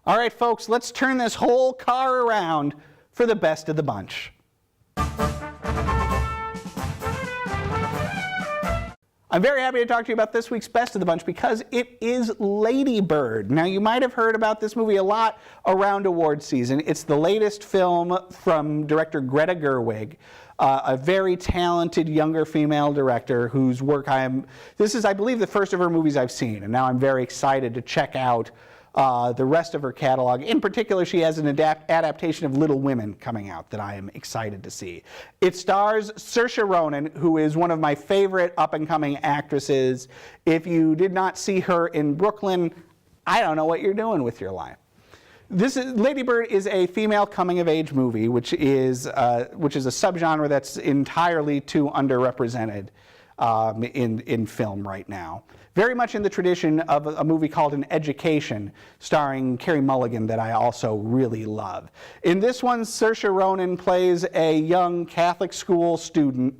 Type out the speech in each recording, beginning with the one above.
All right, folks, let's turn this whole car around for the best of the bunch. I'm very happy to talk to you about this week's Best of the Bunch because it is Lady Bird. Now, you might have heard about this movie a lot around award season. It's the latest film from director Greta Gerwig, a very talented younger female director whose work this is, I believe, the first of her movies I've seen, and now I'm very excited to check out the rest of her catalog. In particular, she has an adaptation of Little Women coming out that I am excited to see. It stars Saoirse Ronan, who is one of my favorite up-and-coming actresses. If you did not see her in Brooklyn, I don't know what you're doing with your life. Lady Bird is a female coming-of-age movie, which is a subgenre that's entirely too underrepresented in film right now. Very much in the tradition of a movie called An Education, starring Carey Mulligan, that I also really love. In this one, Saoirse Ronan plays a young Catholic school student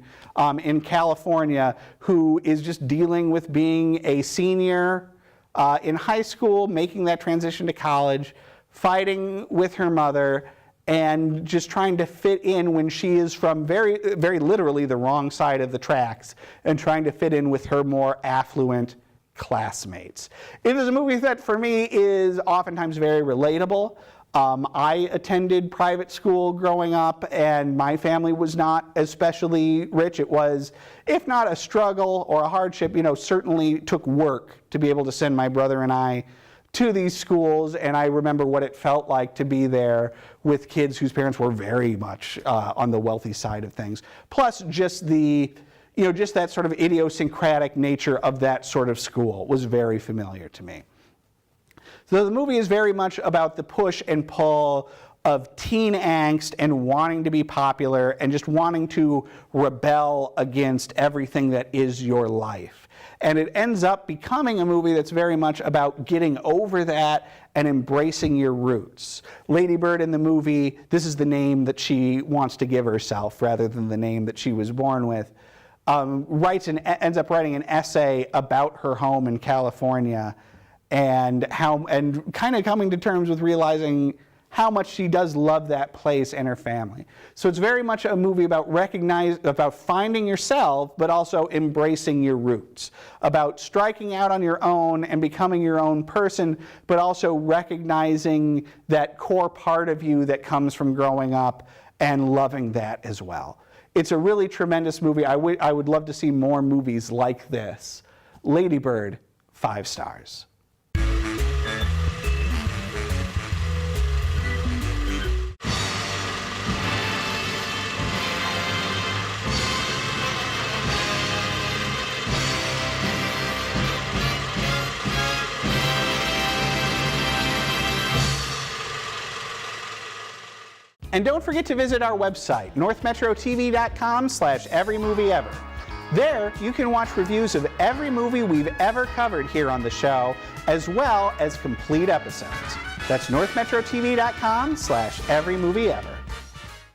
in California who is just dealing with being a senior in high school, making that transition to college, fighting with her mother, and just trying to fit in when she is from very, very literally the wrong side of the tracks, and trying to fit in with her more affluent classmates. It is a movie that for me is oftentimes very relatable. I attended private school growing up, and my family was not especially rich. It was, if not a struggle or a hardship, certainly took work to be able to send my brother and I to these schools, and I remember what it felt like to be there with kids whose parents were very much on the wealthy side of things. Plus just just that sort of idiosyncratic nature of that sort of school was very familiar to me. So the movie is very much about the push and pull of teen angst and wanting to be popular and just wanting to rebel against everything that is your life. And it ends up becoming a movie that's very much about getting over that and embracing your roots. Lady Bird in the movie, this is the name that she wants to give herself rather than the name that she was born with. Ends up writing an essay about her home in California and kind of coming to terms with realizing how much she does love that place and her family. So it's very much a movie about finding yourself, but also embracing your roots, about striking out on your own and becoming your own person, but also recognizing that core part of you that comes from growing up and loving that as well. It's a really tremendous movie. I would love to see more movies like this. Lady Bird, 5 stars. And don't forget to visit our website, northmetrotv.com/everymovieever. There, you can watch reviews of every movie we've ever covered here on the show, as well as complete episodes. That's northmetrotv.com/everymovieever.